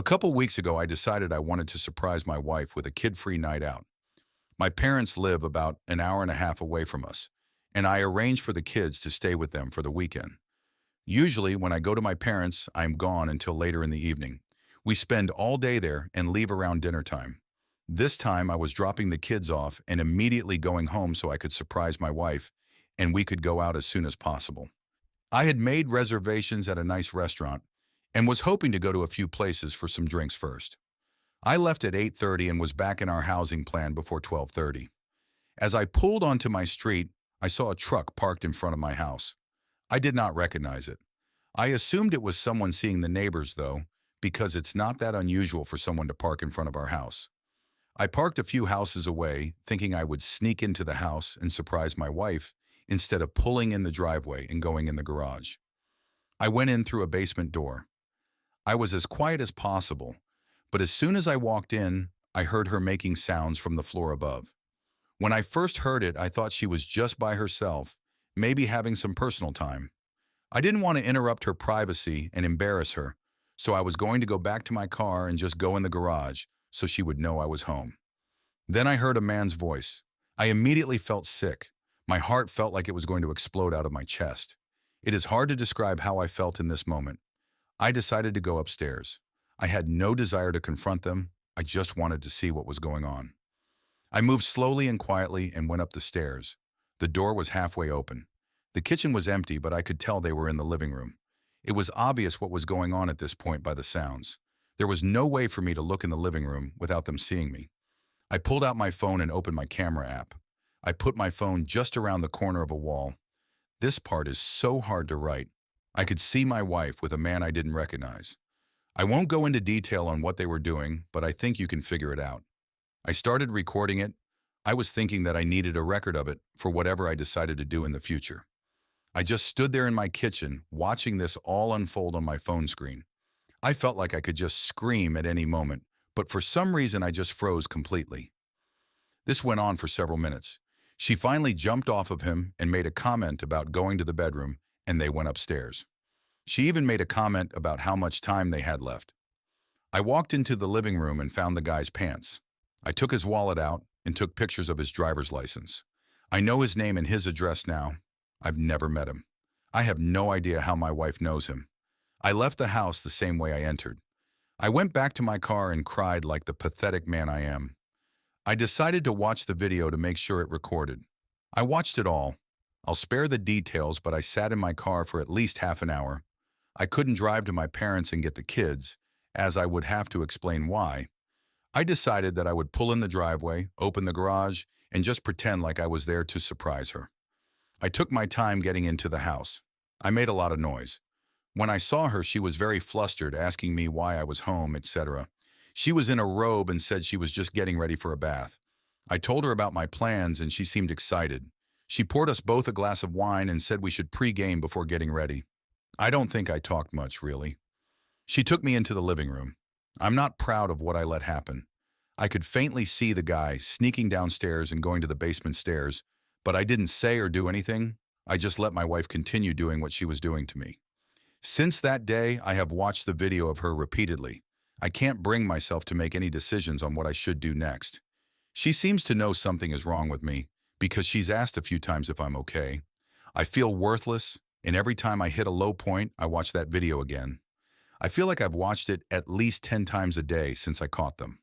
A couple weeks ago, I decided I wanted to surprise my wife with a kid-free night out. My parents live about an hour and a half away from us, and I arranged for the kids to stay with them for the weekend. Usually, when I go to my parents, I'm gone until later in the evening. We spend all day there and leave around dinner time. This time, I was dropping the kids off and immediately going home so I could surprise my wife, and we could go out as soon as possible. I had made reservations at a nice restaurant and was hoping to go to a few places for some drinks first. I left at 8:30 and was back in our housing plan before 12:30. As I pulled onto my street, I saw a truck parked in front of my house. I did not recognize it. I assumed it was someone seeing the neighbors, though, because it's not that unusual for someone to park in front of our house. I parked a few houses away, thinking I would sneak into the house and surprise my wife instead of pulling in the driveway and going in the garage. I went in through a basement door. I was as quiet as possible, but as soon as I walked in, I heard her making sounds from the floor above. When I first heard it, I thought she was just by herself, maybe having some personal time. I didn't want to interrupt her privacy and embarrass her, so I was going to go back to my car and just go in the garage so she would know I was home. Then I heard a man's voice. I immediately felt sick. My heart felt like it was going to explode out of my chest. It is hard to describe how I felt in this moment. I decided to go upstairs. I had no desire to confront them. I just wanted to see what was going on. I moved slowly and quietly and went up the stairs. The door was halfway open. The kitchen was empty, but I could tell they were in the living room. It was obvious what was going on at this point by the sounds. There was no way for me to look in the living room without them seeing me. I pulled out my phone and opened my camera app. I put my phone just around the corner of a wall. This part is so hard to write. I could see my wife with a man I didn't recognize. I won't go into detail on what they were doing, but I think you can figure it out. I started recording it. I was thinking that I needed a record of it for whatever I decided to do in the future. I just stood there in my kitchen, watching this all unfold on my phone screen. I felt like I could just scream at any moment, but for some reason I just froze completely. This went on for several minutes. She finally jumped off of him and made a comment about going to the bedroom, and they went upstairs. She even made a comment about how much time they had left. I walked into the living room and found the guy's pants. I took his wallet out and took pictures of his driver's license. I know his name and his address now. I've never met him. I have no idea how my wife knows him. I left the house the same way I entered. I went back to my car and cried like the pathetic man I am. I decided to watch the video to make sure it recorded. I watched it all. I'll spare the details, but I sat in my car for at least half an hour. I couldn't drive to my parents and get the kids, as I would have to explain why. I decided that I would pull in the driveway, open the garage, and just pretend like I was there to surprise her. I took my time getting into the house. I made a lot of noise. When I saw her, she was very flustered, asking me why I was home, etc. She was in a robe and said she was just getting ready for a bath. I told her about my plans and she seemed excited. She poured us both a glass of wine and said we should pre-game before getting ready. I don't think I talked much, really. She took me into the living room. I'm not proud of what I let happen. I could faintly see the guy sneaking downstairs and going to the basement stairs, but I didn't say or do anything. I just let my wife continue doing what she was doing to me. Since that day, I have watched the video of her repeatedly. I can't bring myself to make any decisions on what I should do next. She seems to know something is wrong with me because she's asked a few times if I'm okay. I feel worthless, and every time I hit a low point, I watch that video again. I feel like I've watched it at least 10 times a day since I caught them.